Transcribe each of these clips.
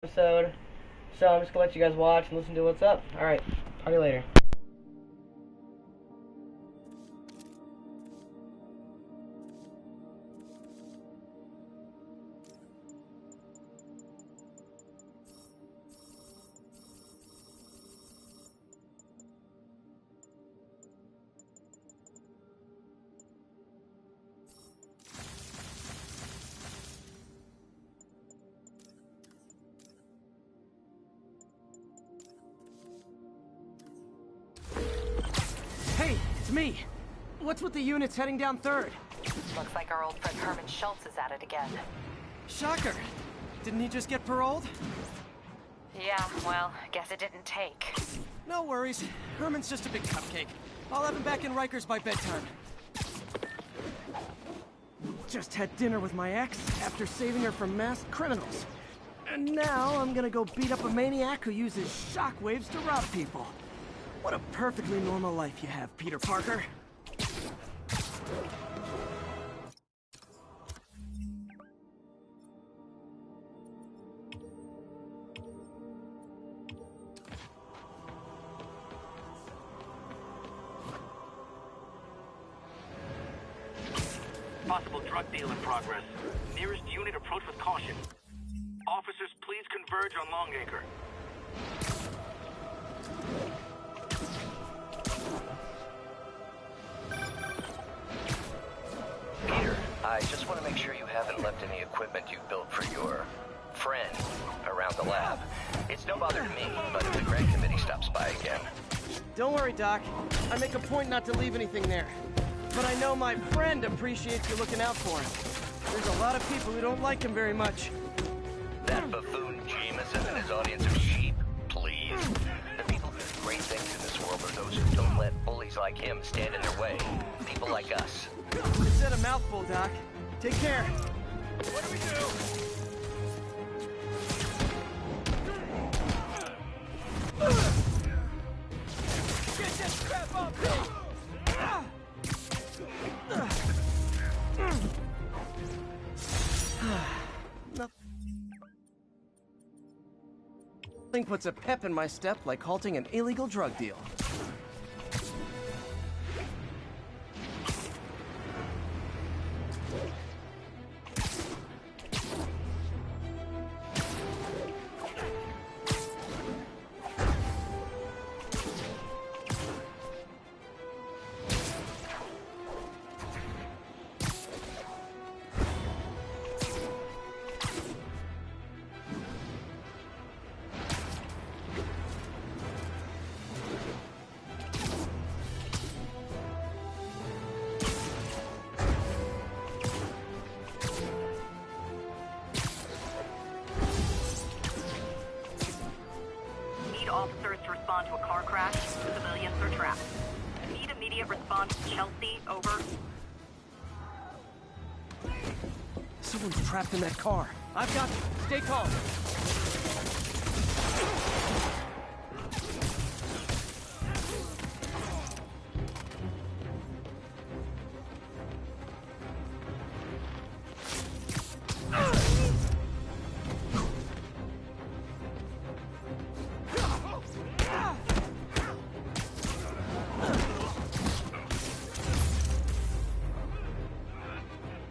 Episode. So I'm just gonna let you guys watch and listen to what's up. Alright, talk to you later. Hey, it's me. What's with the units heading down third? Looks like our old friend Herman Schultz is at it again. Shocker. Didn't he just get paroled? Yeah, well, guess it didn't take. No worries. Herman's just a big cupcake. I'll have him back in Rikers by bedtime. Just had dinner with my ex after saving her from masked criminals. And now I'm gonna go beat up a maniac who uses shockwaves to rob people. What a perfectly normal life you have, Peter Parker. Possible drug deal in progress. Nearest unit approach with caution. Officers, please converge on Longacre. Peter, I just want to make sure you haven't left any equipment you built for your friend around the lab. It's no bother to me, but if the grant committee stops by again. Don't worry, Doc. I make a point not to leave anything there. But I know my friend appreciates you looking out for him. There's a lot of people who don't like him very much. That buffoon Jameson and his audience of sheep, please. The people who do great things in this world are those who don't let bullies like him stand in their way. People like us. You said a mouthful, Doc. Take care. What do we do? Get this crap off me! Nothing puts a pep in my step like halting an illegal drug deal. Need officers to respond to a car crash. Civilians are trapped. Need immediate response to Chelsea, over. Someone's trapped in that car. I've got you. Stay calm.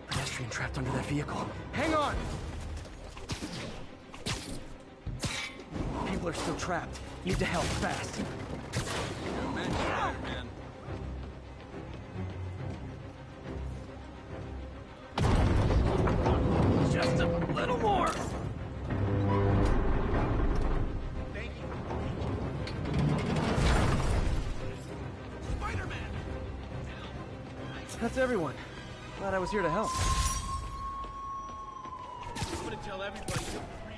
Pedestrian trapped under that vehicle. Hang on! People are still trapped. Need to help fast. Just a little more! Thank you. Spiderman! That's everyone. Glad I was here to help. I'm gonna tell everybody you're free.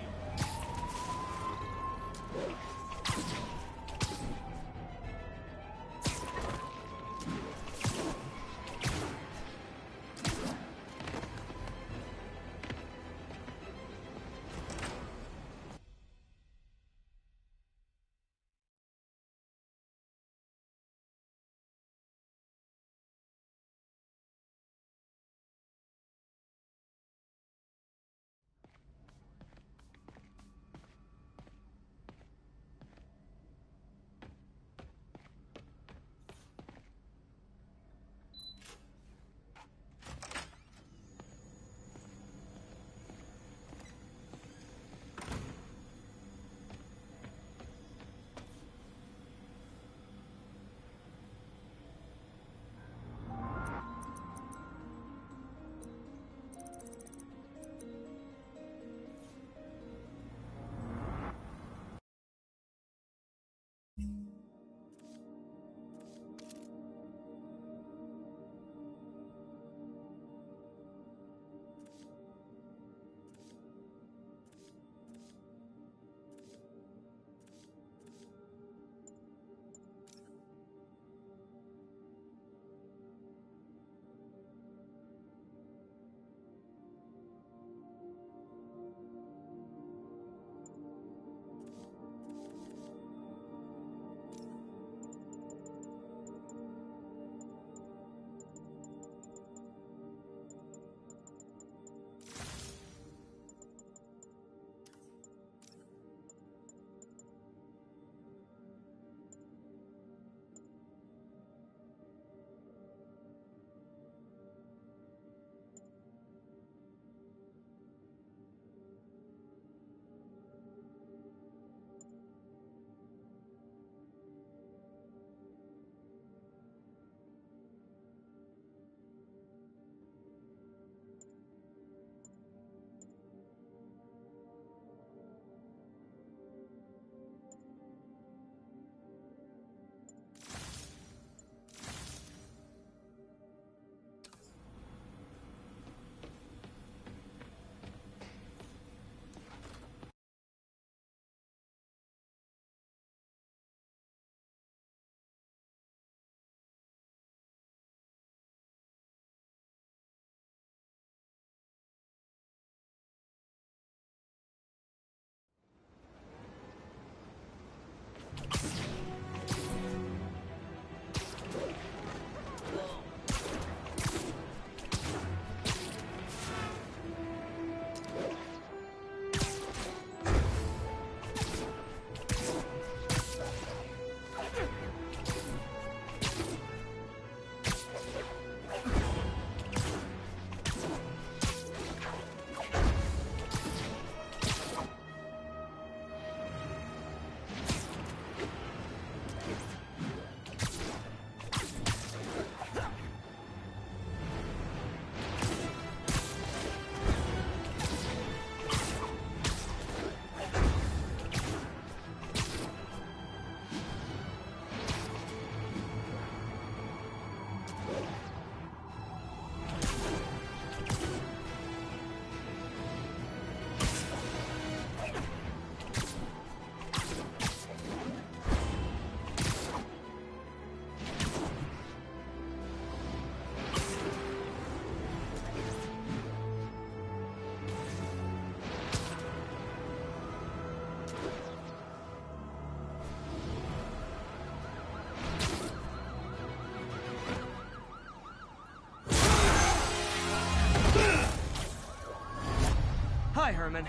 Herman.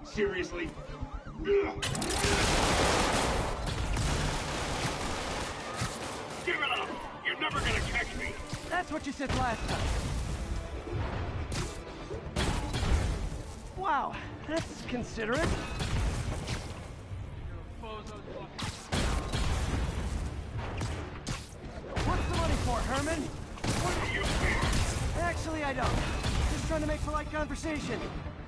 Seriously? Ugh. Give it up! You're never gonna catch me! That's what you said last time. Wow, that's considerate. What's the money for, Herman? What do you care? Actually, I don't. Just trying to make polite conversation.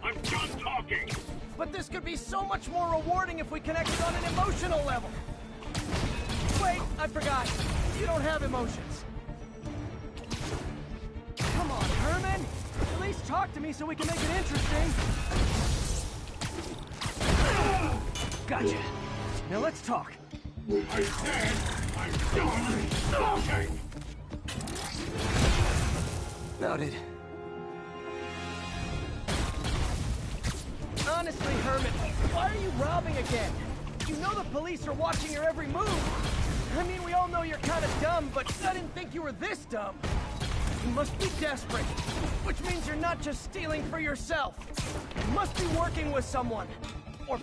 I'm done talking! But this could be so much more rewarding if we connected on an emotional level. Wait, I forgot. You don't have emotions. Come on, Herman. At least talk to me so we can make it interesting. Gotcha. Now let's talk. I said I'm done talking! Noted. Honestly, Herman, why are you robbing again? You know the police are watching your every move. I mean, we all know you're kind of dumb, but I didn't think you were this dumb. You must be desperate, which means you're not just stealing for yourself. You must be working with someone. Or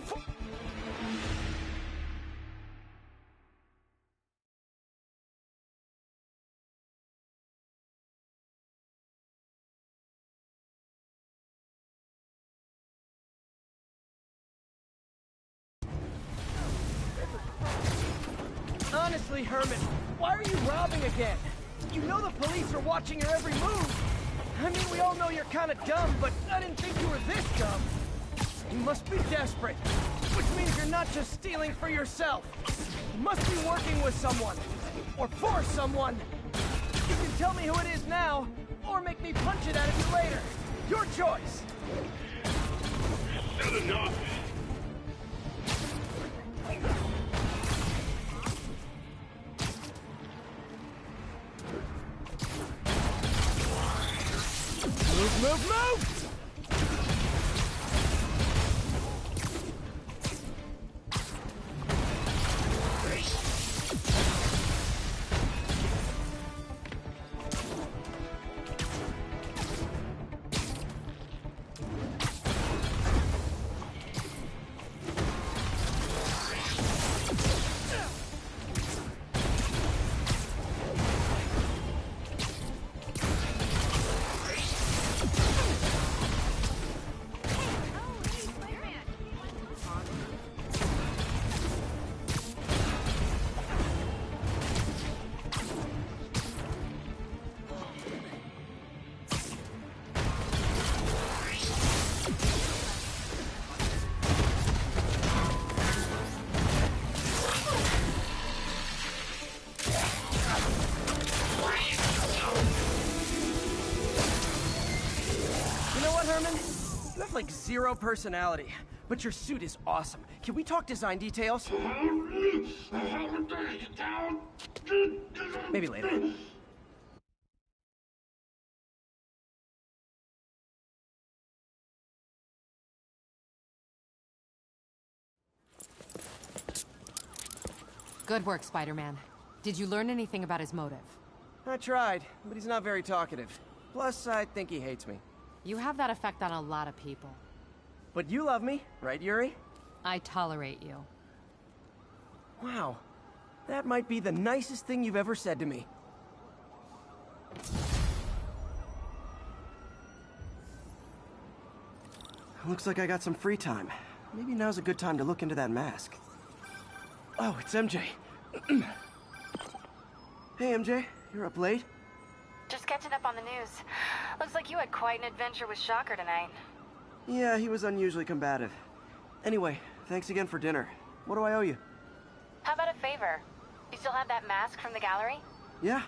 honestly, Herman, why are you robbing again? You know the police are watching your every move. I mean, we all know you're kind of dumb, but I didn't think you were this dumb. You must be desperate, which means you're not just stealing for yourself. You must be working with someone, or for someone. You can tell me who it is now, or make me punch it out of you later. Your choice. Said enough! Move, move, move! Herman? You have like zero personality, but your suit is awesome. Can we talk design details? Maybe later. Good work, Spider-Man. Did you learn anything about his motive? I tried, but he's not very talkative. Plus, I think he hates me. You have that effect on a lot of people. But you love me, right, Yuri? I tolerate you. Wow. That might be the nicest thing you've ever said to me. Looks like I got some free time. Maybe now's a good time to look into that mask. Oh, it's MJ. Hey, MJ. You're up late? Just catching up on the news. Looks like you had quite an adventure with Shocker tonight. Yeah, he was unusually combative. Anyway, thanks again for dinner. What do I owe you? How about a favor? You still have that mask from the gallery? Yeah.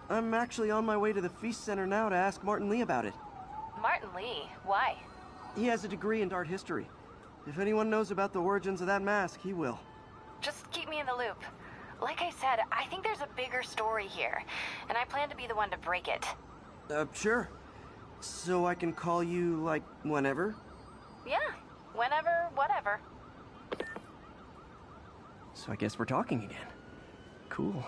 I'm actually on my way to the Feast Center now to ask Martin Lee about it. Martin Lee? Why? He has a degree in art history. If anyone knows about the origins of that mask, he will. Just keep me in the loop. Like I said, I think there's a bigger story here, and I plan to be the one to break it. Sure. So I can call you, like, whenever? Yeah, whenever, whatever. So I guess we're talking again. Cool.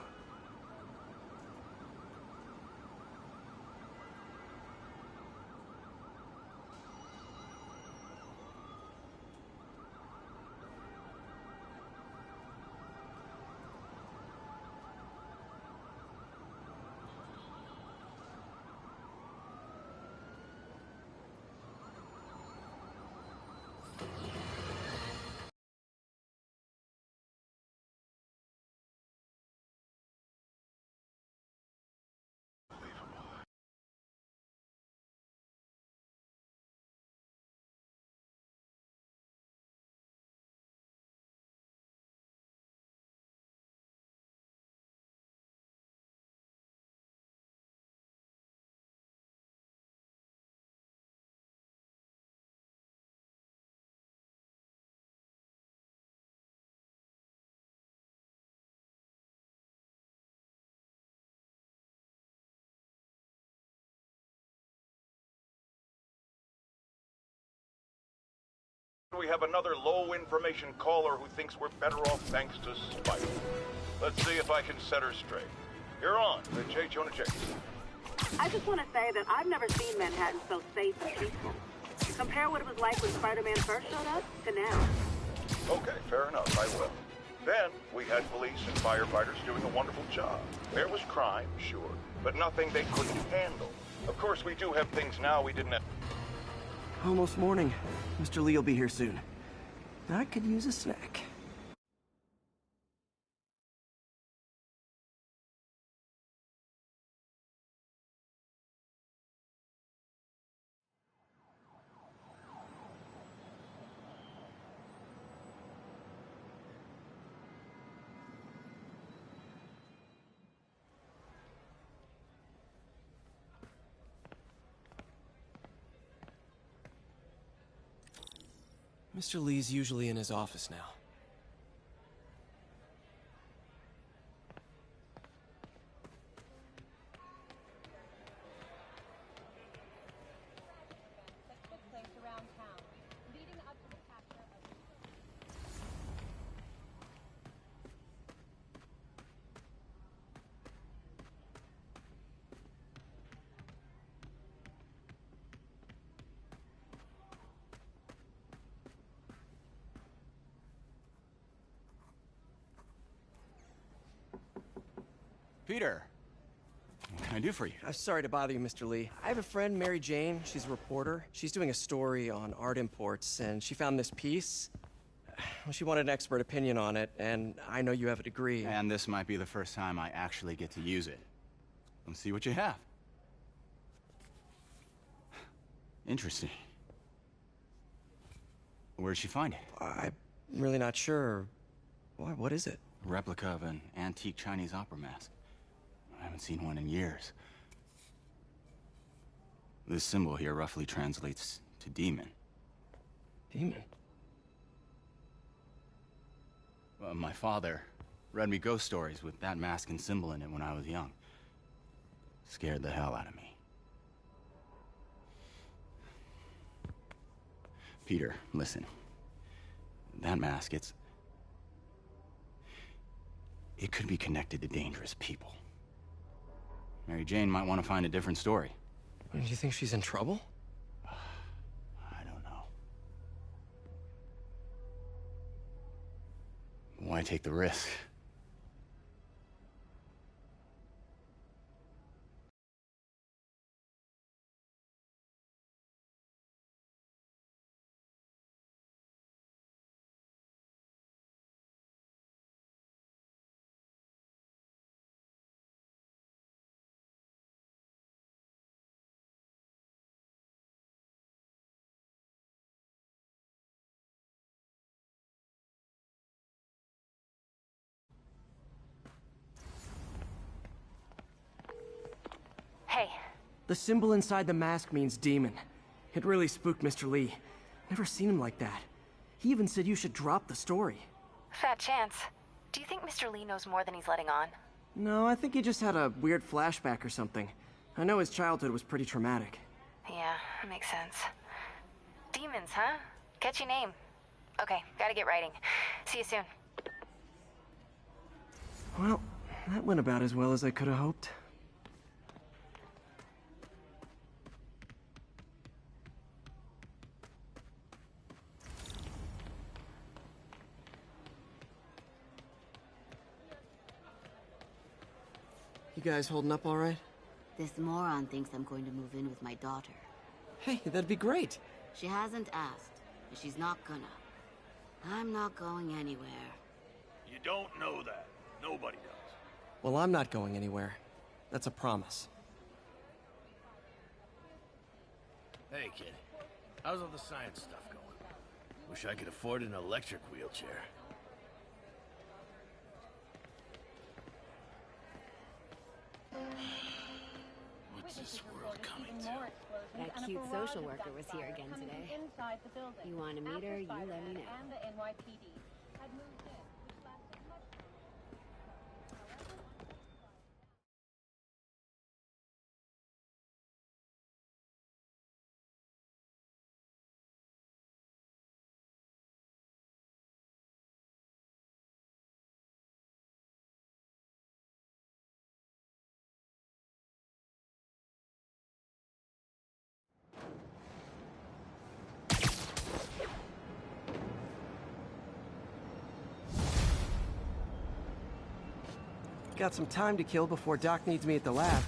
We have another low-information caller who thinks we're better off thanks to Spider. Let's see if I can set her straight. You're on, the J. Jonah Jameson. I just want to say that I've never seen Manhattan so safe and peaceful. Compare what it was like when Spider-Man first showed up to now. Okay, fair enough, I will. Then, we had police and firefighters doing a wonderful job. There was crime, sure, but nothing they couldn't handle. Of course, we do have things now we didn't have. Almost morning. Mr. Lee will be here soon. I could use a snack. Mr. Lee's usually in his office now. Peter, what can I do for you? Sorry to bother you, Mr. Lee. I have a friend, Mary Jane. She's a reporter. She's doing a story on art imports, and she found this piece. Well, she wanted an expert opinion on it, and I know you have a degree. And this might be the first time I actually get to use it. Let's see what you have. Interesting. Where'd she find it? I'm really not sure. Why, what is it? A replica of an antique Chinese opera mask. I haven't seen one in years. This symbol here roughly translates to demon. Demon? My father read me ghost stories with that mask and symbol in it when I was young. Scared the hell out of me. Peter, listen. That mask, it could be connected to dangerous people. Mary Jane might want to find a different story. Do you think she's in trouble? I don't know. Why take the risk? Hey. The symbol inside the mask means demon. It really spooked Mr. Lee. Never seen him like that. He even said you should drop the story. Fat chance. Do you think Mr. Lee knows more than he's letting on? No, I think he just had a weird flashback or something. I know his childhood was pretty traumatic. Yeah, makes sense. Demons, huh? Catchy name. Okay, gotta get writing. See you soon. Well, that went about as well as I could have hoped. You guys holding up all right? This moron thinks I'm going to move in with my daughter. Hey, that'd be great. She hasn't asked, and she's not gonna. I'm not going anywhere. You don't know that. Nobody does. Well, I'm not going anywhere. That's a promise. Hey, kid. How's all the science stuff going? Wish I could afford an electric wheelchair. What's this world coming to? That cute social worker was here again today. You want to meet her, you let me know. Got some time to kill before Doc needs me at the lab.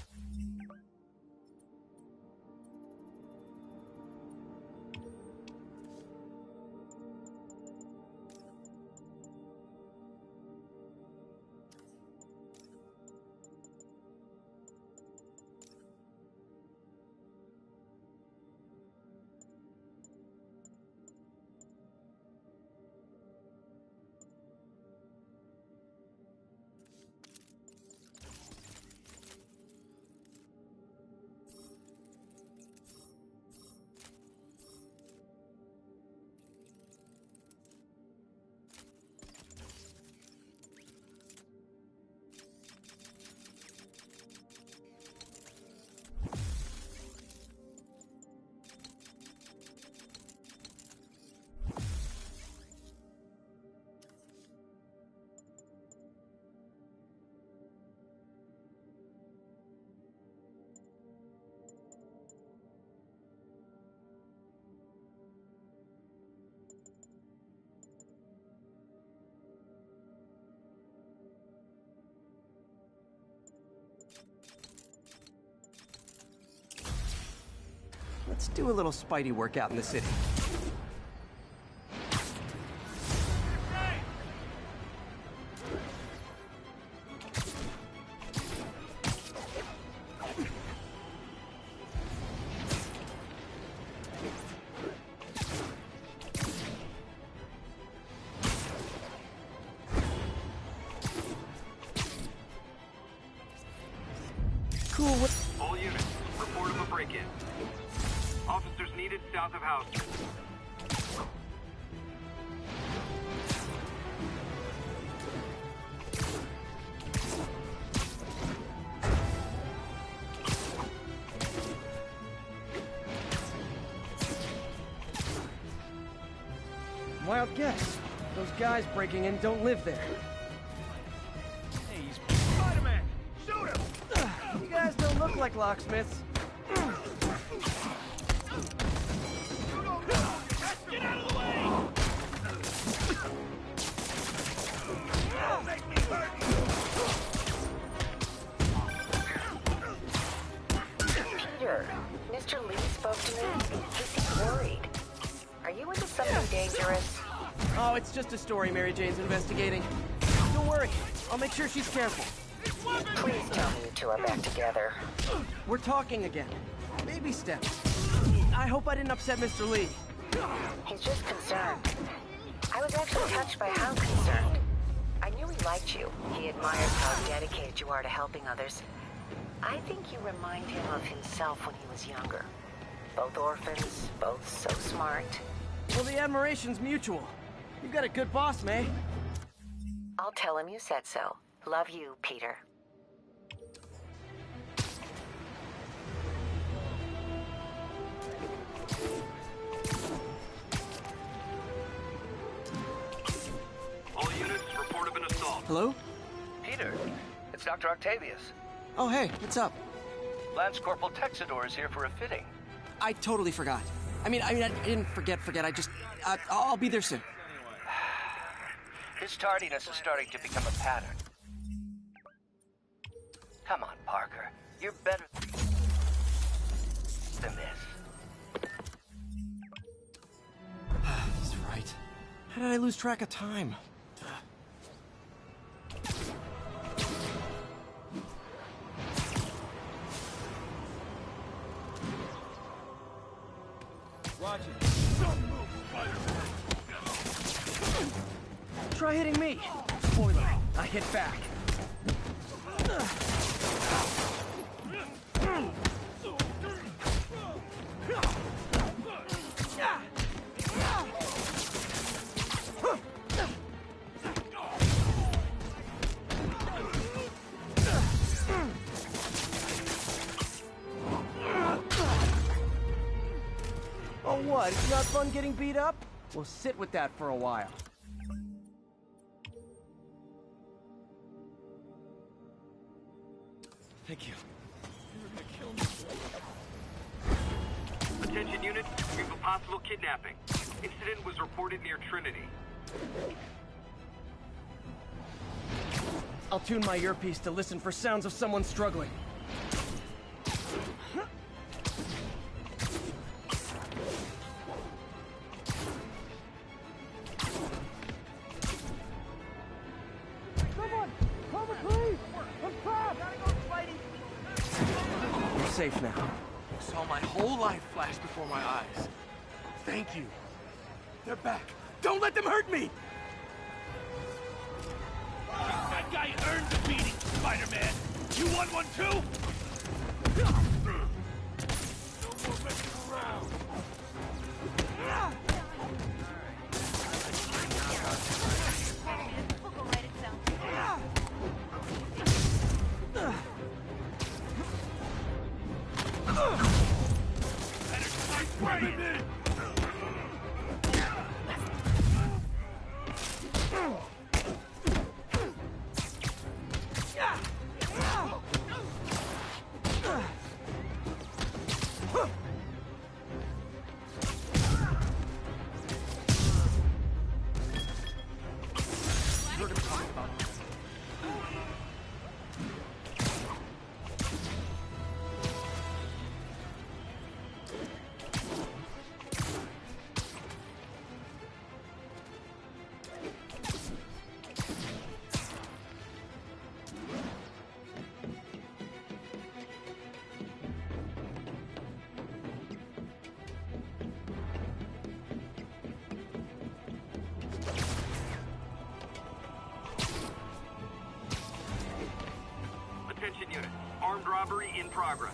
Let's do a little Spidey workout in the city. Cool. All units, report of a break-in. Officers needed south of house. Wild guess. Those guys breaking in don't live there. Hey, he's Spider-Man! Shoot him! You guys don't look like locksmiths. Get out of the way! Don't make me hurt you! Peter, Mr. Lee spoke to me. He seems worried. Are you into something dangerous? Oh, it's just a story Mary Jane's investigating. Don't worry. I'll make sure she's careful. Please tell me you two are back together. We're talking again. Baby steps. I hope I didn't upset Mr. Lee. He's just concerned. I was actually touched by how concerned. I knew he liked you. He admires how dedicated you are to helping others. I think you remind him of himself when he was younger. Both orphans, both so smart. Well, the admiration's mutual. You've got a good boss, May. I'll tell him you said so. Love you, Peter. All units, report of an assault. Hello? Peter, it's Dr. Octavius. Oh, hey, what's up? Lance Corporal Texador is here for a fitting. I totally forgot. I didn't forget. I'll be there soon. His tardiness is starting to become a pattern. Come on, Parker. You're better than this. He's right. How did I lose track of time? Roger. Don't move, Spider-Man! Try hitting me. Spoiler, I hit back. Oh, what? It's not fun getting beat up? We'll sit with that for a while. Thank you. You're gonna kill me. Attention units, we have a possible kidnapping. Incident was reported near Trinity. I'll tune my earpiece to listen for sounds of someone struggling. Someone! Call the police! I'm trapped! Gotta go, Spidey! You're safe now. I saw my whole life flash before my eyes. Thank you. They're back. Don't let them hurt me! That guy earned the beating, Spider-Man! You want one too? No more messing around! Better start spraying it! Attention unit. Armed robbery in progress.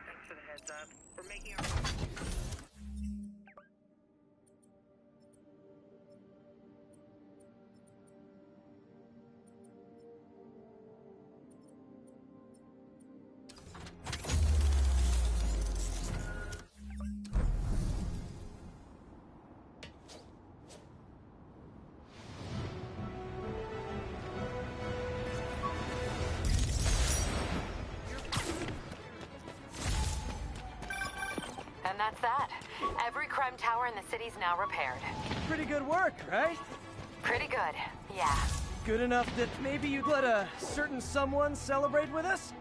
Thanks for the heads up. We're making our... And that's that. Every crime tower in the city's now repaired. Pretty good work, right? Pretty good, yeah. Good enough that maybe you'd let a certain someone celebrate with us?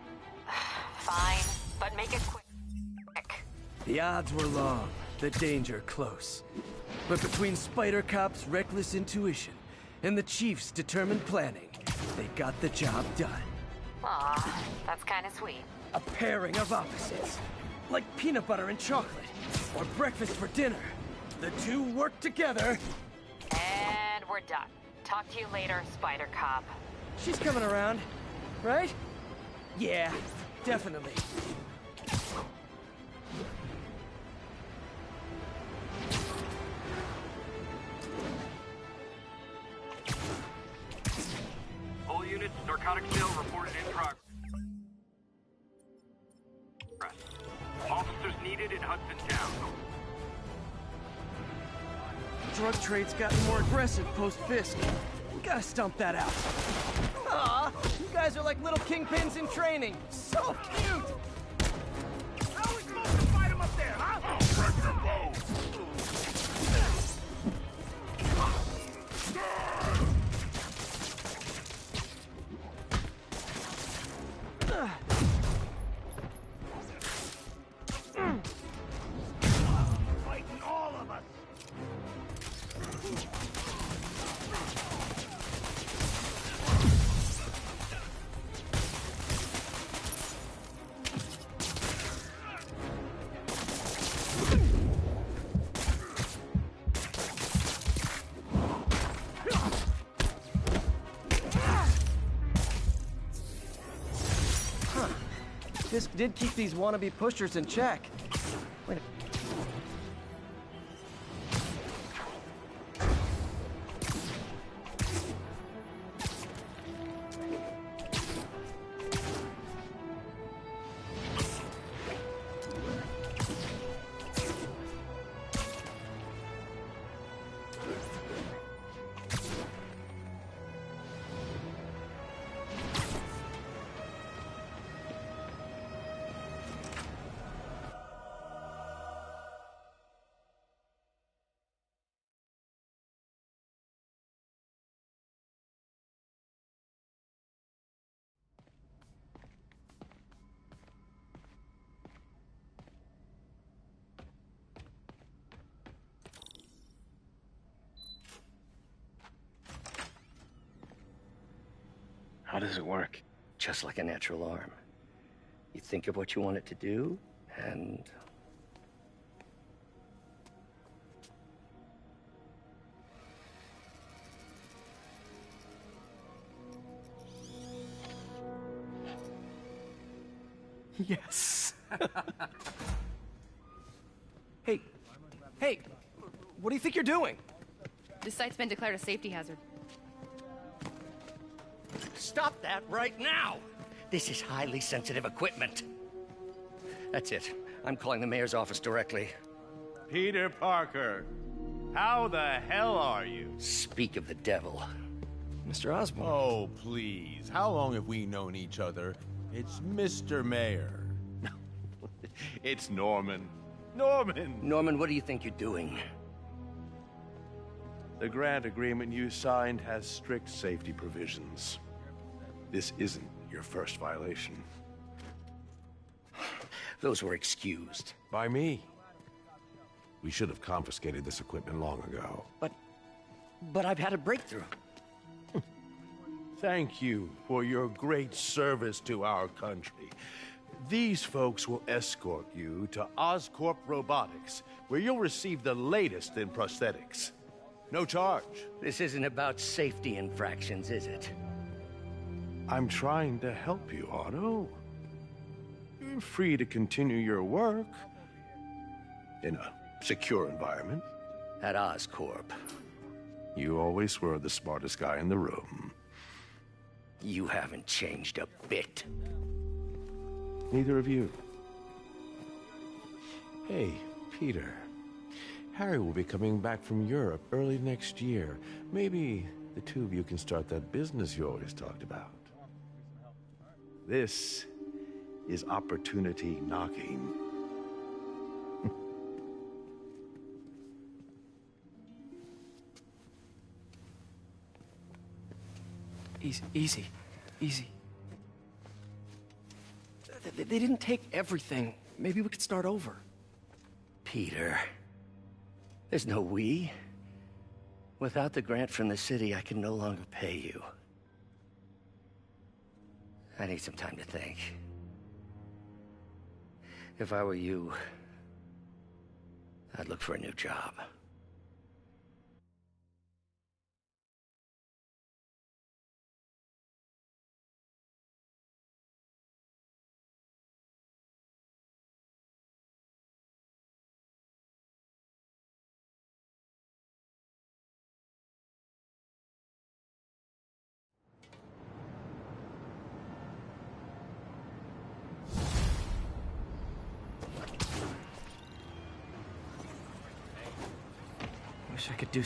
Fine, but make it quick. The odds were long, the danger close. But between Spider Cop's reckless intuition and the Chief's determined planning, they got the job done. Aw, that's kind of sweet. A pairing of opposites. Like peanut butter and chocolate, or breakfast for dinner. The two work together. And we're done. Talk to you later, Spider Cop. She's coming around, right? Yeah, definitely. All units, narcotic sale reported in progress. Officers needed in Hudson Town. Drug trade's gotten more aggressive post-Fisk. We gotta stomp that out. Aw, you guys are like little kingpins in training. So cute! How are we supposed to fight him up there, huh? Break your bow! Fighting all of us! Fisk did keep these wannabe pushers in check. Wait a... How does it work? Just like a natural arm. You think of what you want it to do, and... Yes. Hey, what do you think you're doing? This site's been declared a safety hazard. Stop that right now! This is highly sensitive equipment. That's it. I'm calling the mayor's office directly. Peter Parker, how the hell are you? Speak of the devil. Mr. Osborn. Oh, please. How long have we known each other? It's Mr. Mayor. It's Norman. Norman, what do you think you're doing? The grant agreement you signed has strict safety provisions. This isn't your first violation. Those were excused. By me. We should have confiscated this equipment long ago. But I've had a breakthrough. Thank you for your great service to our country. These folks will escort you to Oscorp Robotics, where you'll receive the latest in prosthetics. No charge. This isn't about safety infractions, is it? I'm trying to help you, Otto. You're free to continue your work in a secure environment. At Oscorp. You always were the smartest guy in the room. You haven't changed a bit. Neither of you. Hey, Peter. Harry will be coming back from Europe early next year. Maybe the two of you can start that business you always talked about. This is opportunity knocking. Easy. They didn't take everything. Maybe we could start over. Peter, there's no we. Without the grant from the city, I can no longer pay you. I need some time to think. If I were you, I'd look for a new job. Wish I could do...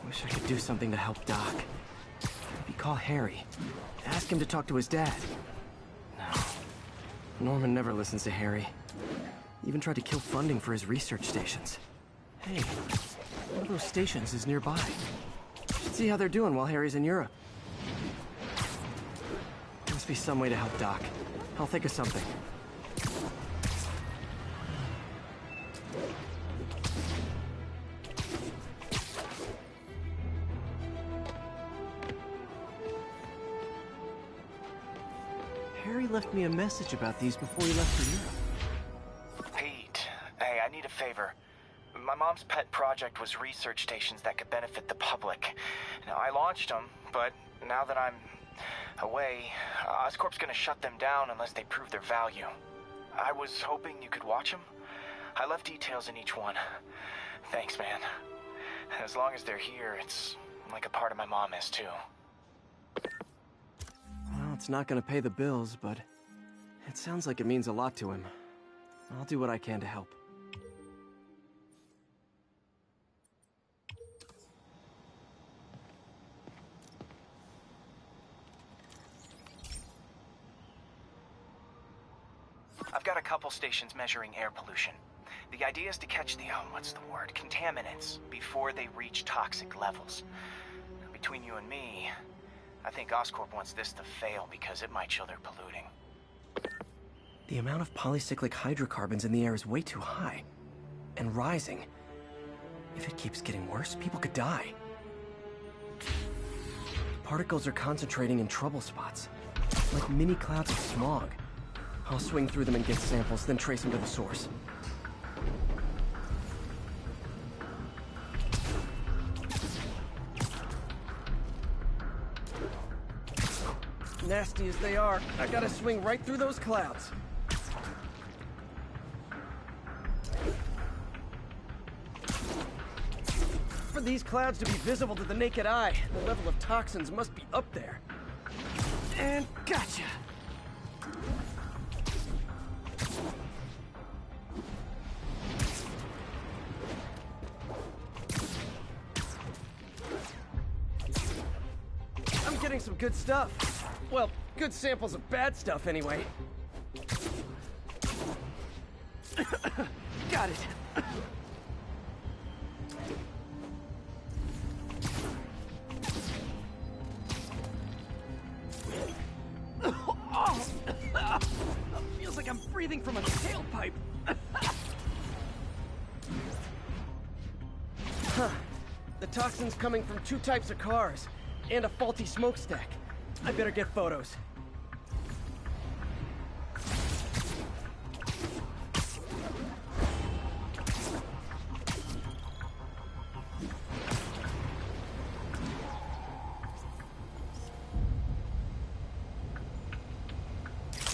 Wish I could do something to help Doc. Maybe call Harry. Ask him to talk to his dad. No. Norman never listens to Harry. He even tried to kill funding for his research stations. Hey, one of those stations is nearby. Should see how they're doing while Harry's in Europe. Must be some way to help Doc. I'll think of something. Harry left me a message about these before he left for Europe. Mom's pet project was research stations that could benefit the public. Now, I launched them, but now that I'm away, Oscorp's gonna shut them down unless they prove their value. I was hoping you could watch them. I left details in each one. Thanks, man. As long as they're here, it's like a part of my mom is, too. Well, it's not gonna pay the bills, but it sounds like it means a lot to him. I'll do what I can to help. I've got a couple stations measuring air pollution. The idea is to catch the, contaminants before they reach toxic levels. Between you and me, I think Oscorp wants this to fail because it might show they're polluting. The amount of polycyclic hydrocarbons in the air is way too high. And rising. If it keeps getting worse, people could die. Particles are concentrating in trouble spots, like mini clouds of smog. I'll swing through them and get samples, then trace them to the source. Nasty as they are, I gotta swing right through those clouds. For these clouds to be visible to the naked eye, the level of toxins must be up there. And gotcha! I'm getting some good stuff. Well, good samples of bad stuff, anyway. Got it. Feels like I'm breathing from a tailpipe. Huh. The toxin's coming from two types of cars, and a faulty smokestack. I better get photos.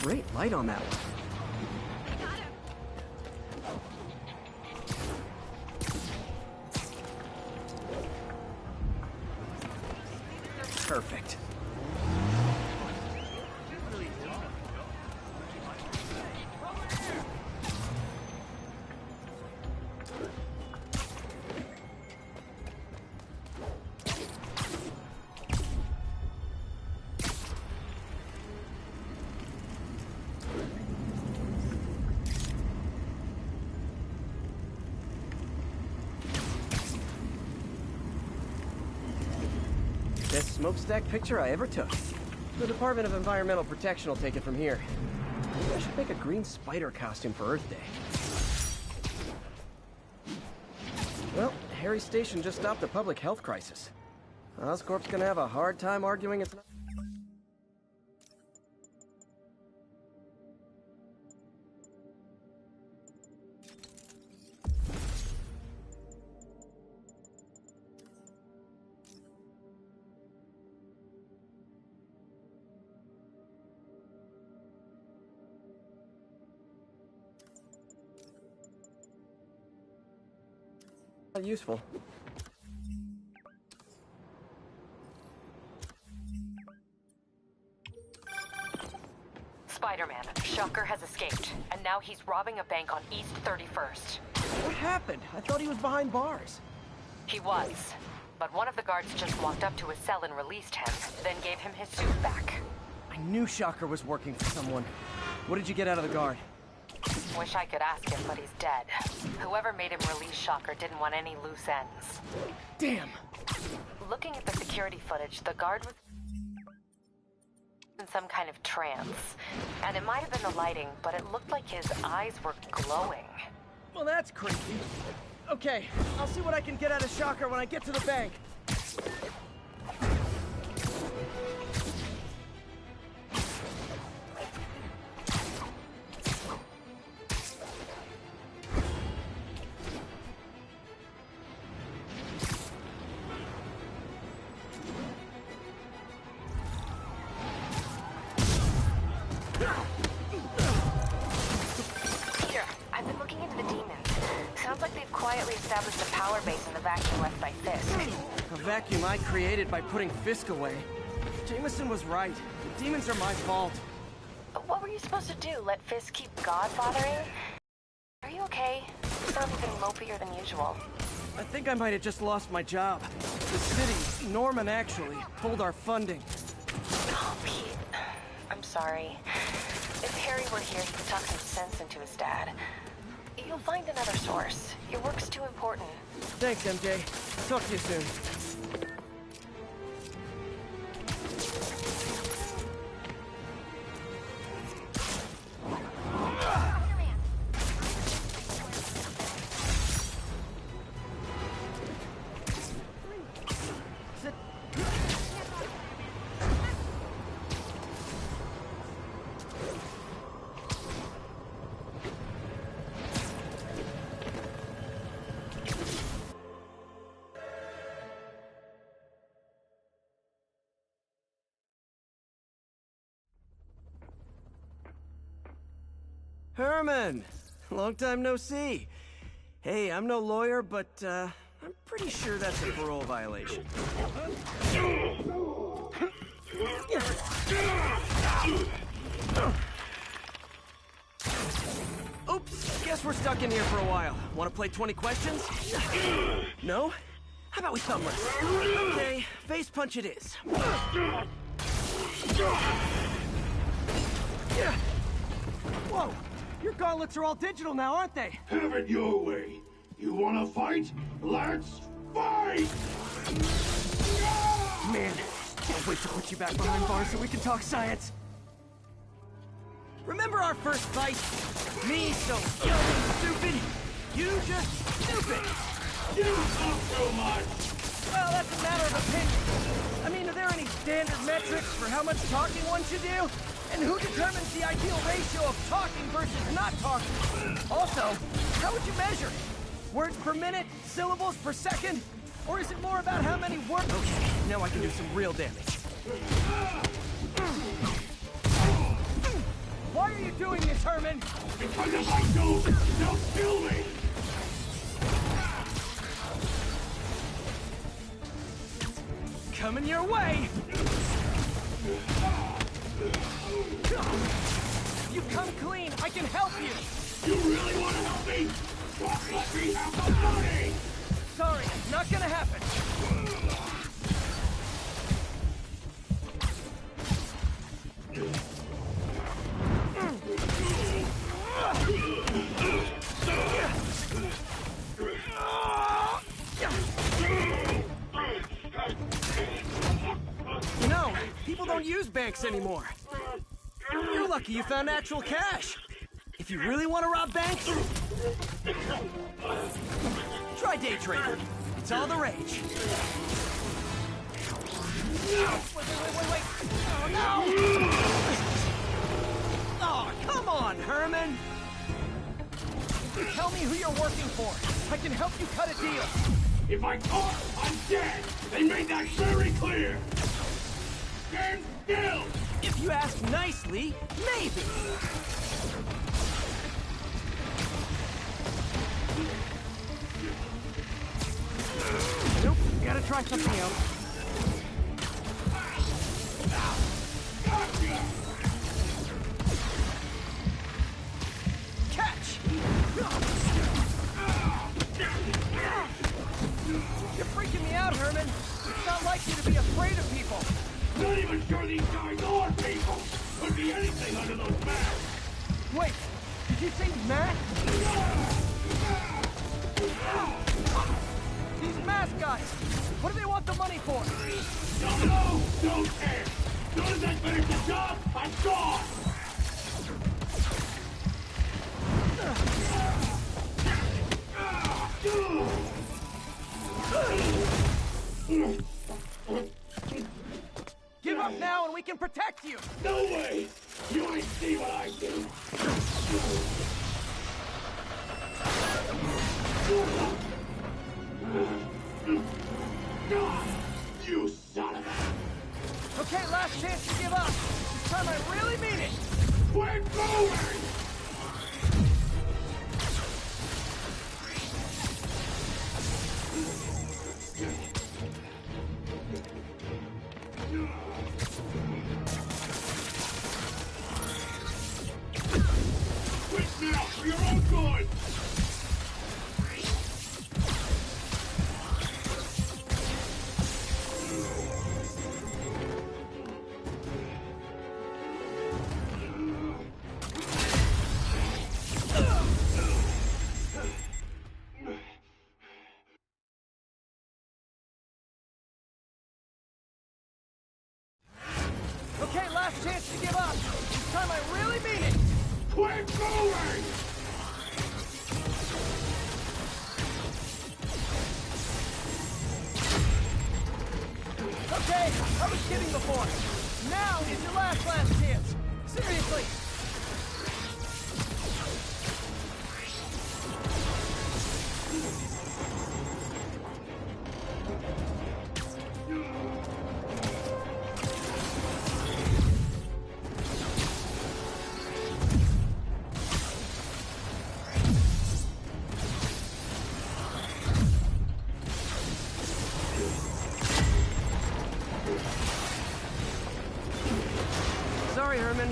Great light on that one. Perfect. Best smokestack picture I ever took. The Department of Environmental Protection will take it from here. Maybe I should make a green spider costume for Earth Day. Well, Harry Station just stopped a public health crisis. Oscorp's gonna have a hard time arguing it's not... useful. Spider-Man, Shocker has escaped, and now he's robbing a bank on East 31st. What happened? I thought he was behind bars. He was, but one of the guards just walked up to his cell and released him, then gave him his suit back. I knew Shocker was working for someone. What did you get out of the guard? Wish I could ask him, but he's dead. Whoever made him release Shocker didn't want any loose ends. Damn! Looking at the security footage, the guard was in some kind of trance. And it might have been the lighting, but it looked like his eyes were glowing. Well, that's creepy. Okay, I'll see what I can get out of Shocker when I get to the bank. power base in the vacuum left by Fisk. A vacuum I created by putting Fisk away. Jameson was right. The demons are my fault. But what were you supposed to do? Let Fisk keep godfathering? Are you okay? You sound even mopier than usual. I think I might have just lost my job. The city, Norman actually, pulled our funding. Oh, Pete. I'm sorry. If Harry were here, he could talk some sense into his dad. You'll find another source. Your work's too important. Thanks, MJ. Talk to you soon. Herman! Long time no see. Hey, I'm no lawyer, but, I'm pretty sure that's a parole violation. Oops, guess we're stuck in here for a while. Want to play 20 questions? No? How about we thumb wrestle? Okay, face punch it is. Whoa! Your gauntlets are all digital now, aren't they? Have it your way. You wanna fight? Let's fight! Man, can't wait to put you back behind bars so we can talk science. Remember our first fight? Me so young and stupid, you just stupid. You talk so much. Well, that's a matter of opinion. I mean, are there any standard metrics for how much talking one should do? And who determines the ideal ratio of talking versus not talking? Also, how would you measure it? Words per minute? Syllables per second? Or is it more about how many words? Okay, now I can do some real damage. Why are you doing this, Herman? Because if I don't, they'll kill me! Coming your way! You come clean, I can help you! You really want to help me? Just let me have the money! Sorry, not gonna happen. You know, people don't use banks anymore. You're lucky you found actual cash. If you really want to rob banks, try day trading. It's all the rage. Wait. Oh, no! Oh, come on, Herman! Tell me who you're working for. I can help you cut a deal. If I talk, I'm dead! They made that very clear! Stand still! If you ask nicely, maybe. Nope, gotta try something else. Catch! You're freaking me out, Herman. It's not like you to be afraid of people. Not even sure these guys are people! Could be anything under those masks! Wait, did you say Matt? These mask guys! What do they want the money for? Don't know! Don't care! As soon as I finish the job, I'm gone! Give up now and we can protect you! No way! You ain't see what I do! You son of a... Okay, last chance to give up. This time I really mean it! We're moving! okay? I was kidding before. Now is your last chance. Seriously. Sorry, Herman.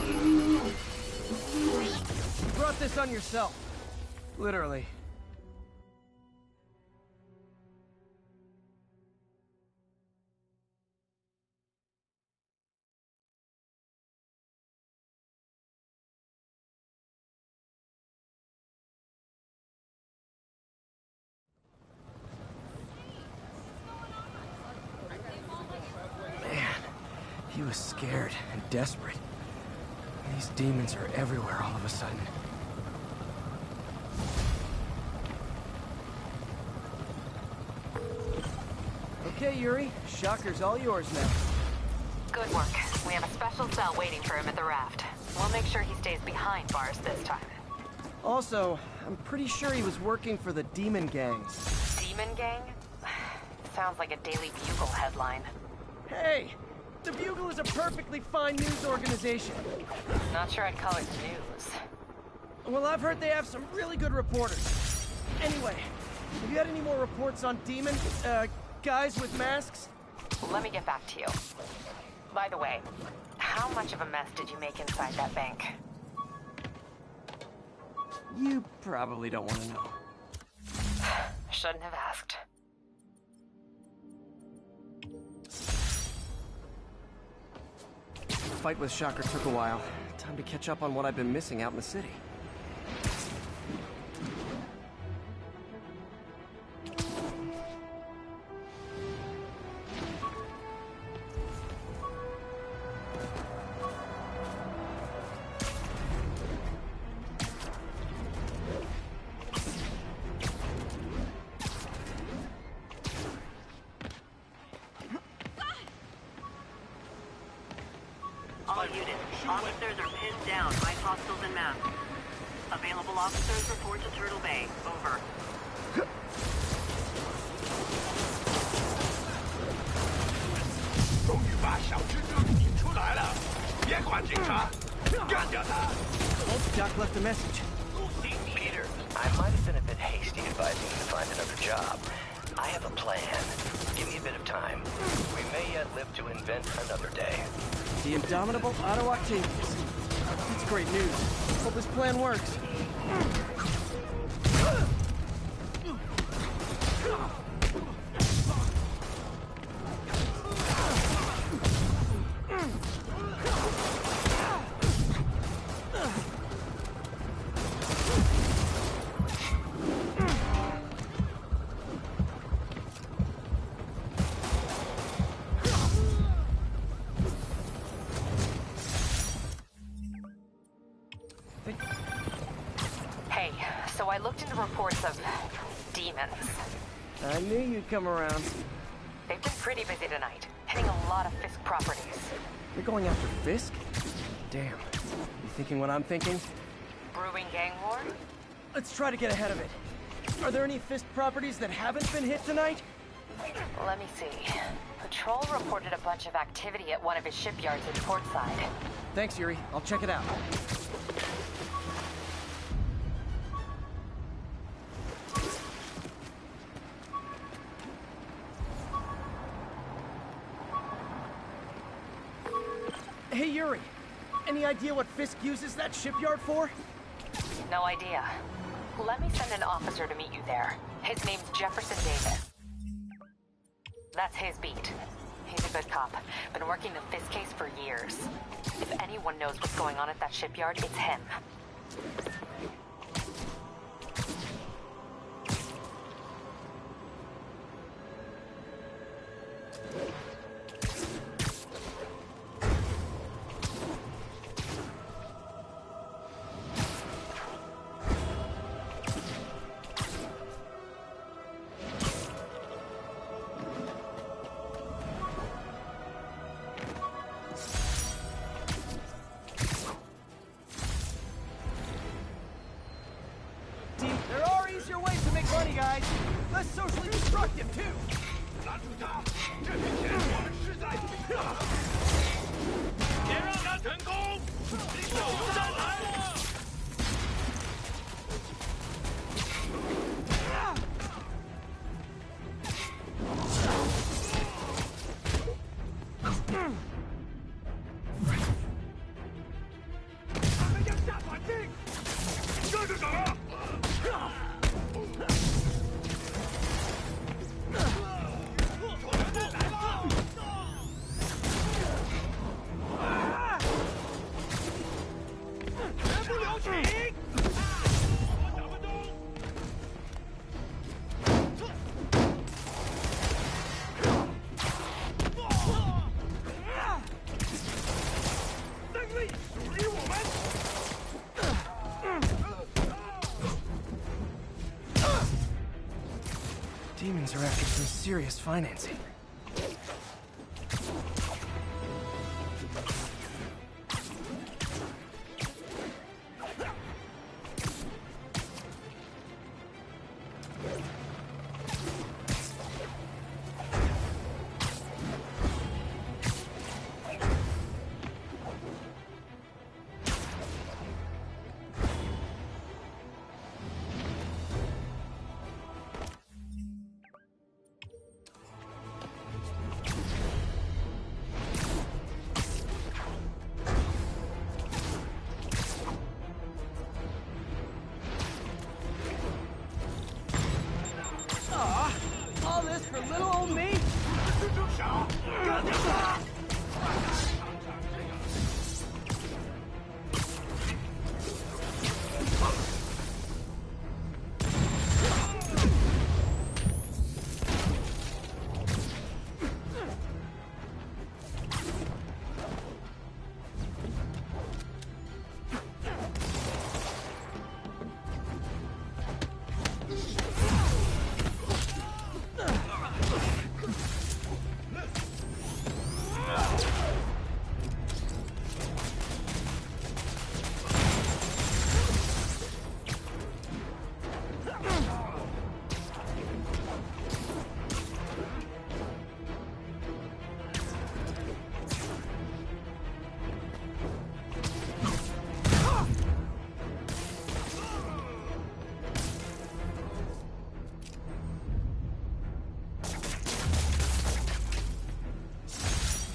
You brought this on yourself. Literally. He was scared and desperate. These demons are everywhere all of a sudden. Okay, Yuri. Shocker's all yours now. Good work. We have a special cell waiting for him at the raft. We'll make sure he stays behind bars this time. Also, I'm pretty sure he was working for the Demon Gang. Demon Gang? Sounds like a Daily Bugle headline. Hey! The Bugle is a perfectly fine news organization. Not sure I'd call it news. Well, I've heard they have some really good reporters. Anyway, have you had any more reports on demon, guys with masks? Let me get back to you. By the way, how much of a mess did you make inside that bank? You probably don't want to know. Shouldn't have asked. The fight with Shocker took a while. Time to catch up on what I've been missing out in the city. All units, officers are pinned down by hostiles and masks. Available officers report to Turtle Bay. Over. 终于把小蜘蛛引出来了！别管警察，干掉他！ Doc left a message. Peter, I might have been a bit hasty advising you to find another job. I have a plan. Give me a bit of time. We may yet live to invent another day. The indomitable Otto Octavius. That's great news. Hope this plan works. Hey, so I looked into reports of demons. I knew you'd come around. They've been pretty busy tonight, hitting a lot of Fisk properties. You're going after Fisk? Damn. You thinking what I'm thinking? Brewing gang war? Let's try to get ahead of it. Are there any Fisk properties that haven't been hit tonight? Let me see. Patrol reported a bunch of activity at one of his shipyards in Portside. Thanks, Yuri. I'll check it out. Hey, Yuri. Any idea what Fisk uses that shipyard for? No idea. Let me send an officer to meet you there. His name's Jefferson Davis. That's his beat. He's a good cop. Been working the Fisk case for years. If anyone knows what's going on at that shipyard, it's him. guys. Less socially destructive, too. 拦住他！这笔钱我们势在必得。别让他成功！你手上来了！ Demons are after some serious financing. All this for little old me? 蜘蛛侠，干掉他！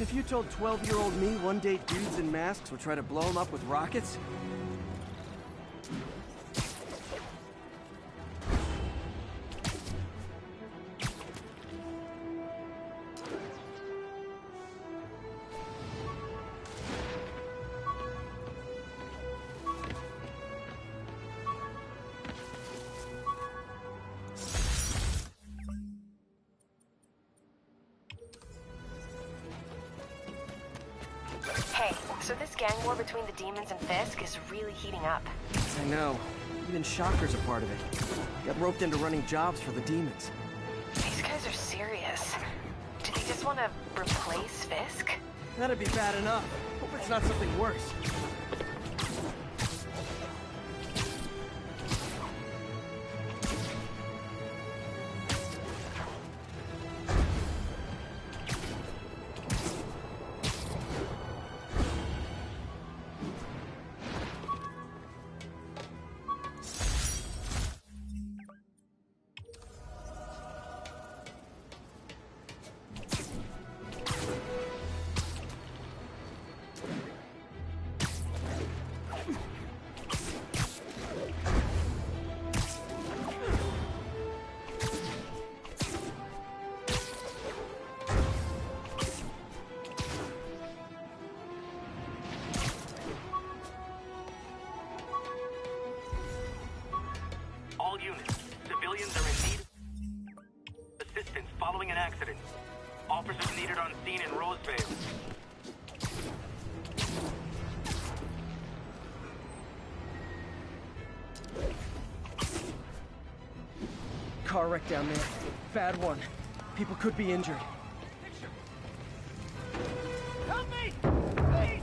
If you told 12-year-old me one day dudes in masks would try to blow him up with rockets, Hey, so this gang war between the demons and Fisk is really heating up. I know. Even Shocker's a part of it. Got roped into running jobs for the demons. These guys are serious. Do they just want to replace Fisk? That'd be bad enough. Hope it's not something worse. All units, civilians are in need of assistance following an accident. Officers needed on scene in Rosevale. Car wreck down there. Bad one. People could be injured. Help me! Please!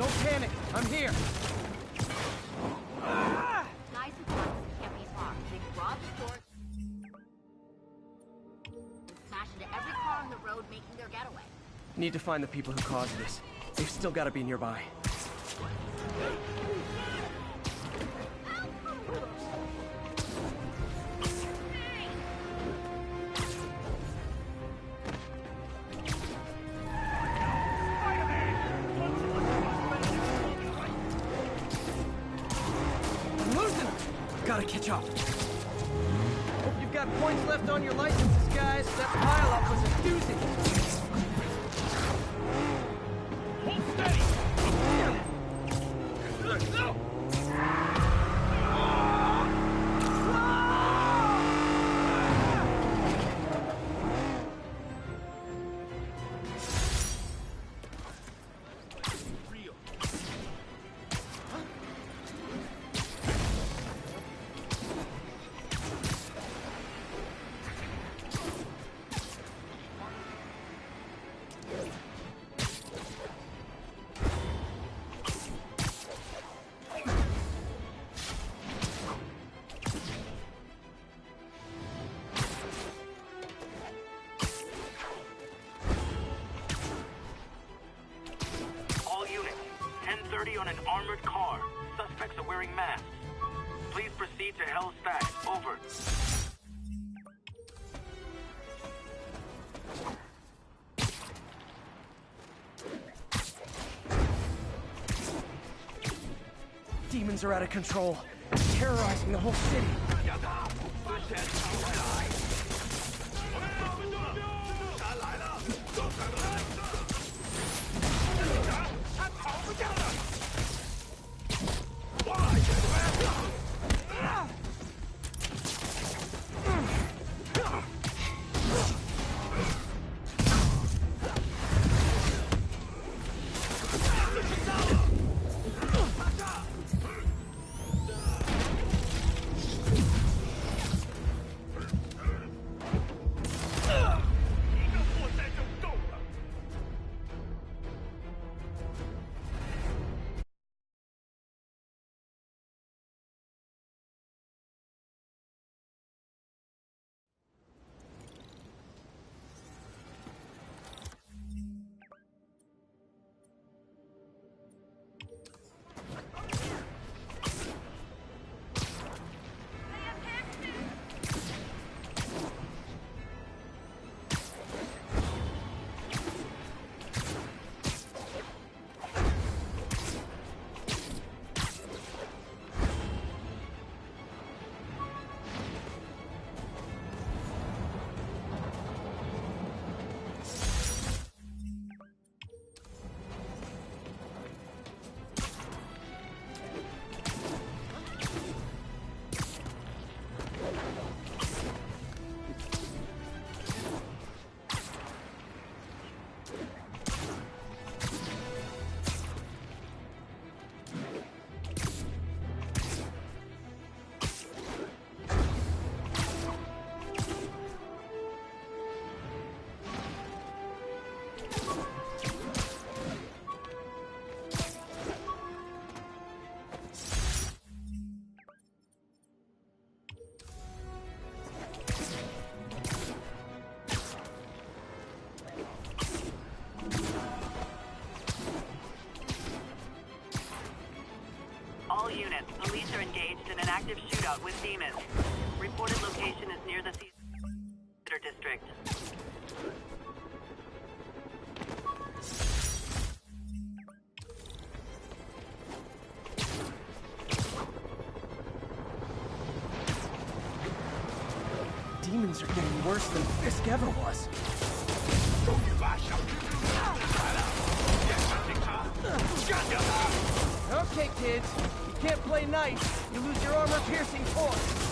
Don't panic. I'm here. Guys who thought this can't be far. They rob the store and smash into every car on the road, making their getaway. Need to find the people who caused this. They've still got to be nearby. Gotta catch up. Hope you've got points left on your licenses, guys. That pileup was a doozy. Hold steady! No! On an armored car. Suspects are wearing masks. Please proceed to Hell's Fast. Over. Demons are out of control, terrorizing the whole city. All units, police are engaged in an active shootout with demons. Reported location is near the theater district. Demons are getting worse than Fisk ever was. Okay, kids. You can't play nice. You lose your armor-piercing force.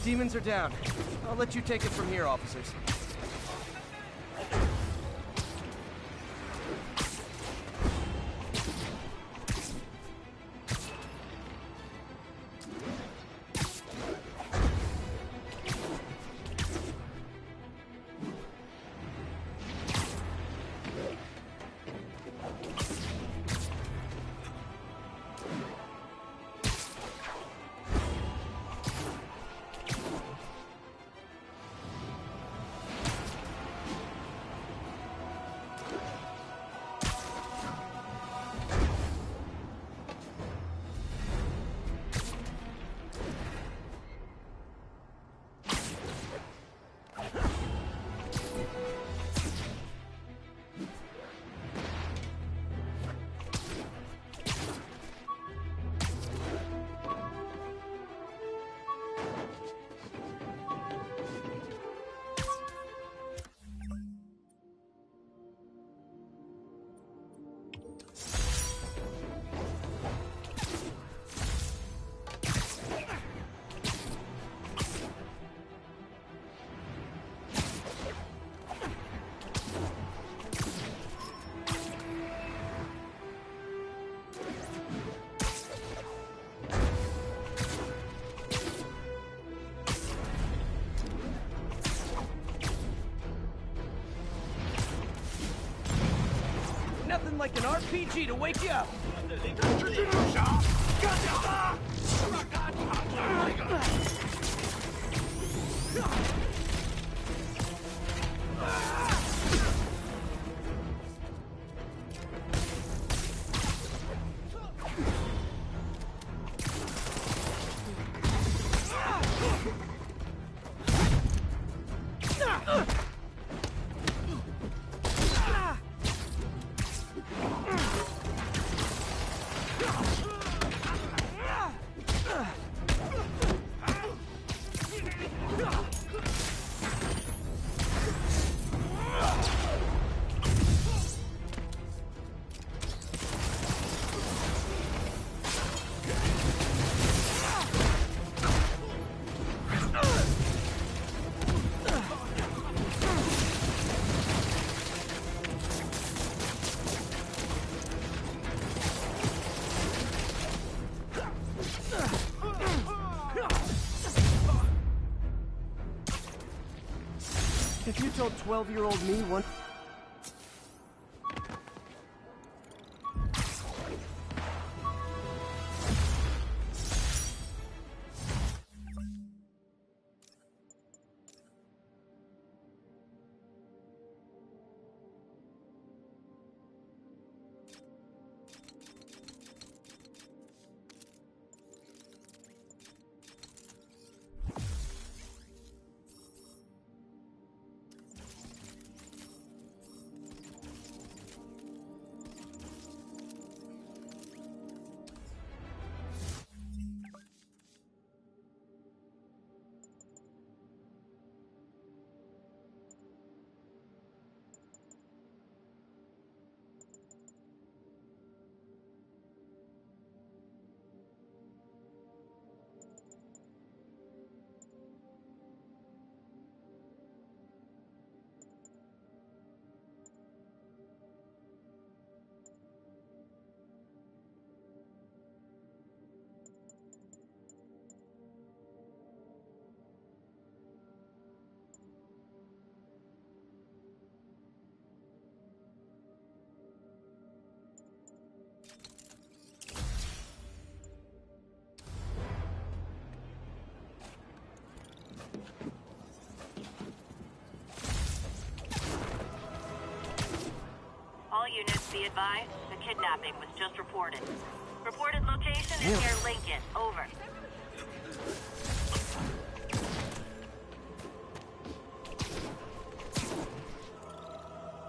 Demons are down. I'll let you take it from here, officers. Nothing like an RPG to wake you up. If you told 12-year-old me one... All units be advised, the kidnapping was just reported. Reported location is near Lincoln. Over.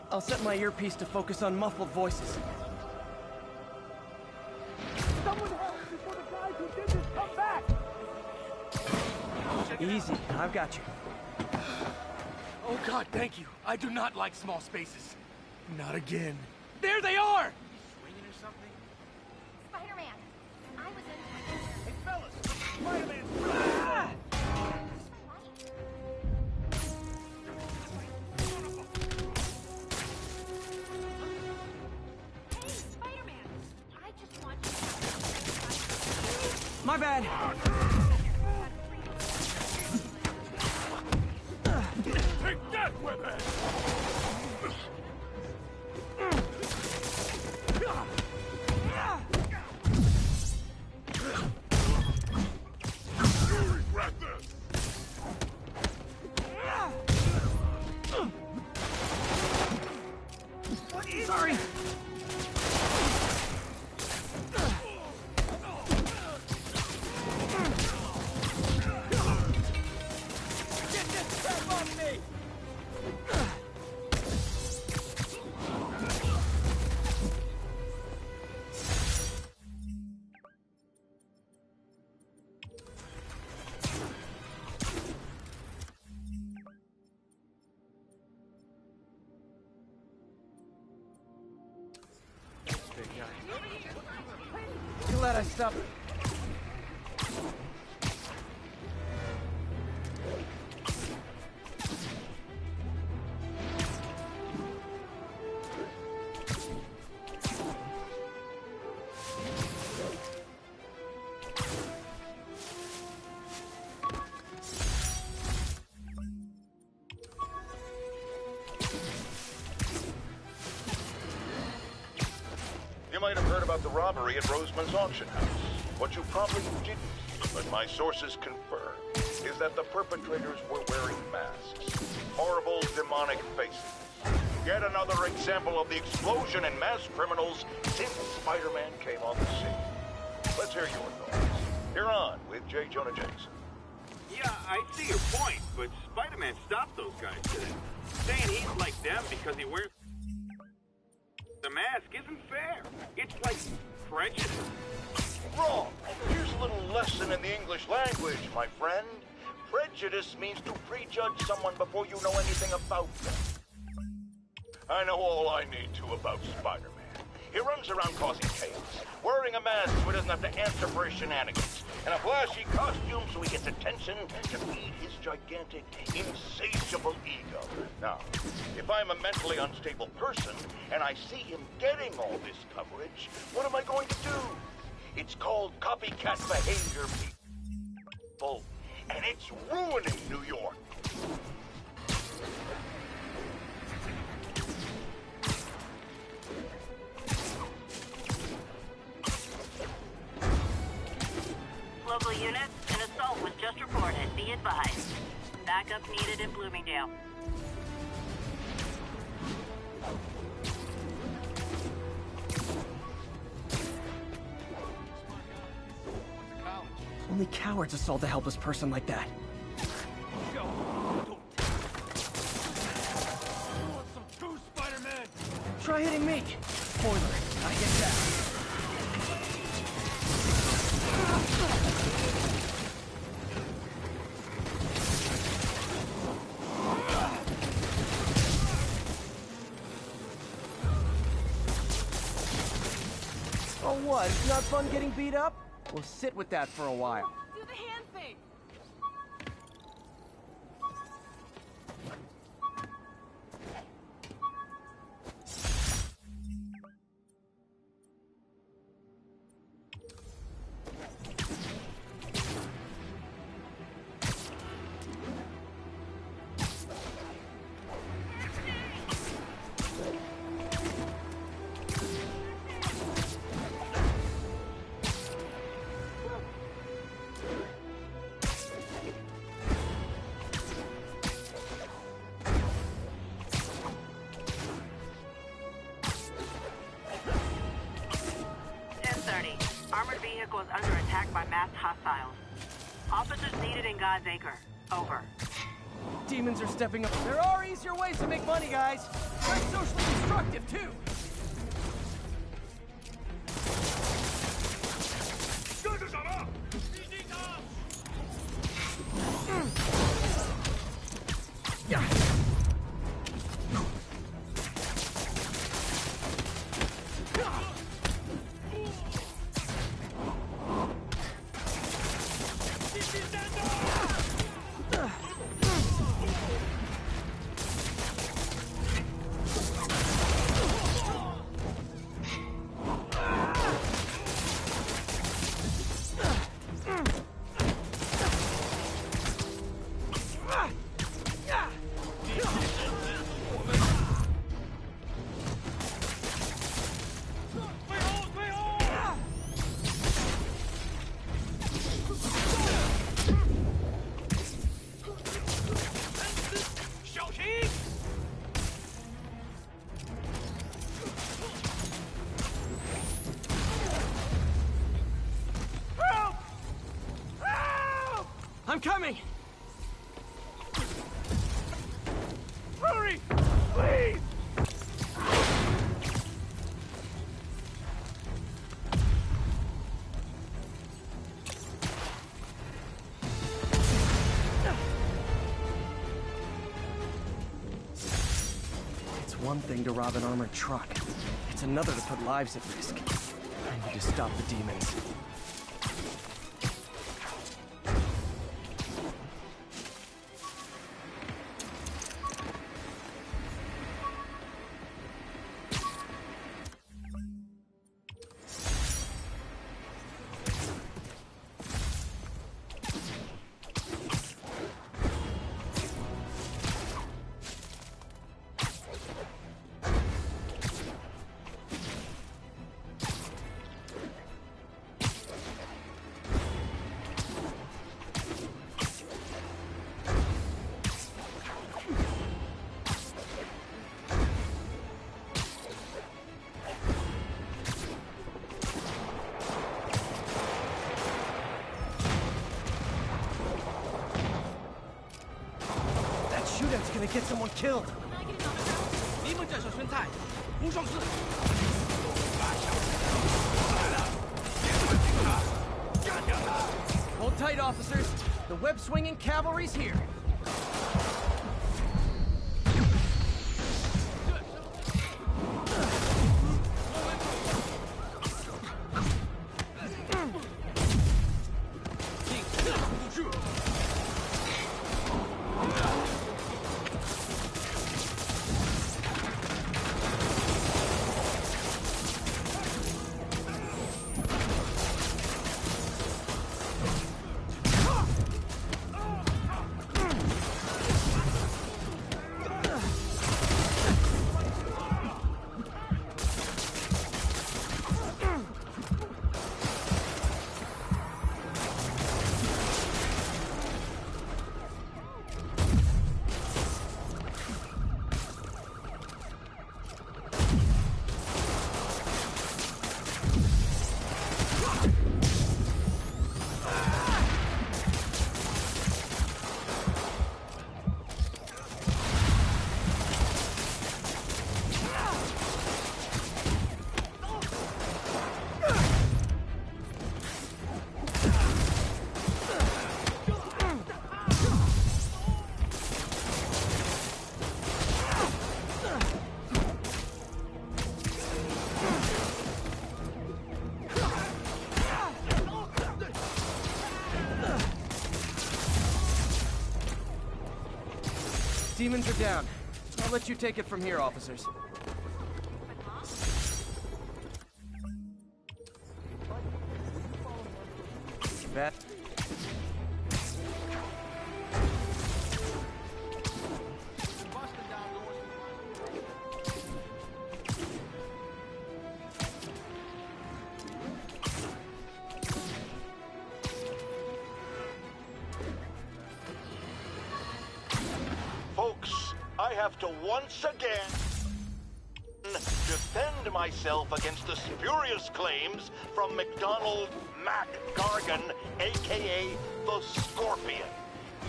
I'll set my earpiece to focus on muffled voices. Someone help before the guys who did this come back! Easy, I've got you. Oh God, thank you. I do not like small spaces. Not again. There they are! Swinging or something? Spider-Man! I was in... Hey, fellas! Spider-Man! My bad. Take that, weapon! You'll regret this! Sorry. Get this crap off me! Glad I stopped. You might have heard about the robbery at Roseman's auction house. What you probably didn't, but my sources confirm, is that the perpetrators were wearing masks. Horrible, demonic faces. Yet another example of the explosion in mass criminals since Spider-Man came on the scene. Let's hear your thoughts. You're on with J. Jonah Jameson. Yeah, I see your point, but Spider-Man stopped those guys today. Saying he's like them because he wears the mask isn't fair. It's like prejudice. Wrong. Here's a little lesson in the English language, my friend. Prejudice means to prejudge someone before you know anything about them. I know all I need to about Spider-Man. He runs around causing chaos, wearing a mask so he doesn't have to answer for his shenanigans, and a flashy costume so he gets attention to feed his gigantic, insatiable ego. Now, if I'm a mentally unstable person, and I see him getting all this coverage, what am I going to do? It's called copycat behavior, people, and it's ruining New York. Local units, an assault was just reported. Be advised. Backup needed in Bloomingdale. Only cowards assault a helpless person like that. You want some too, Spider-Man? Try hitting me. Spoiler, I get that. Oh what? It's not fun getting beat up? We'll sit with that for a while. Do the hand thing! Armored vehicle is under attack by masked hostiles. Officers needed in God's Acre. Over. Demons are stepping up. There are easier ways to make money, guys. Very socially constructive, too. I'm coming! Hurry! Please! It's one thing to rob an armored truck. It's another to put lives at risk. I need to stop the demons. Shootout's gonna get someone killed. 你们这小酸菜，无双师。 Hold tight, officers. The web-swinging cavalry's here. Demons are down. I'll let you take it from here, officers. Bet. Folks, I have to once again defend myself against the spurious claims from McDonald Mac Gargan, aka the Scorpion.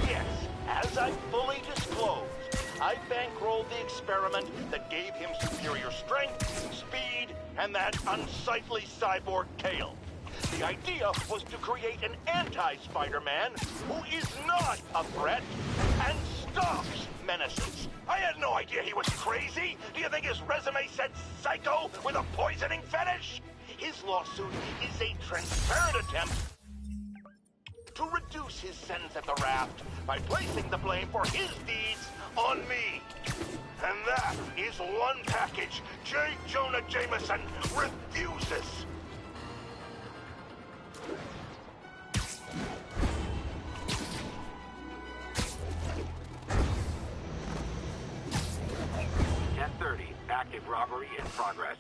Yes, as I fully disclosed, I bankrolled the experiment that gave him superior strength, speed, and that unsightly cyborg tail. The idea was to create an anti-Spider-Man who is not a threat and stops menaces. I had no idea he was crazy. Do you think his resume said psycho with a poisoning fetish? His lawsuit is a transparent attempt to reduce his sentence at the raft by placing the blame for his deeds on me. And that is one package J. Jonah Jameson refuses. Active robbery in progress.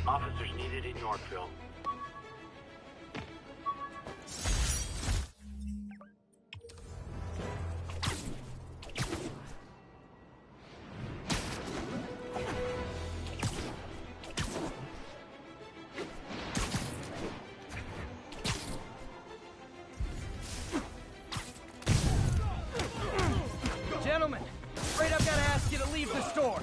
Officers needed in Yorkville. store.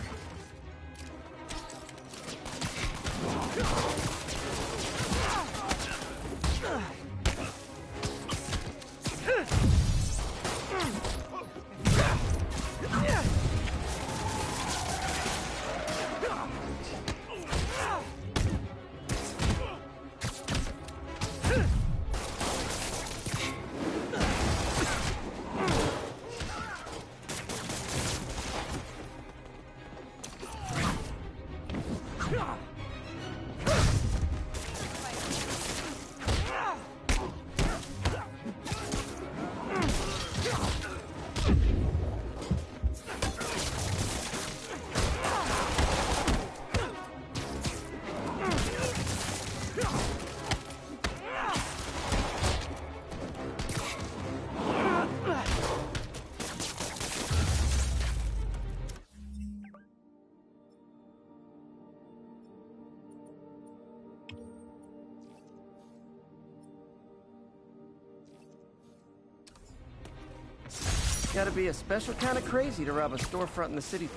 Gotta be a special kind of crazy to rob a storefront in the city.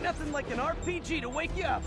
Nothing like an RPG to wake you up.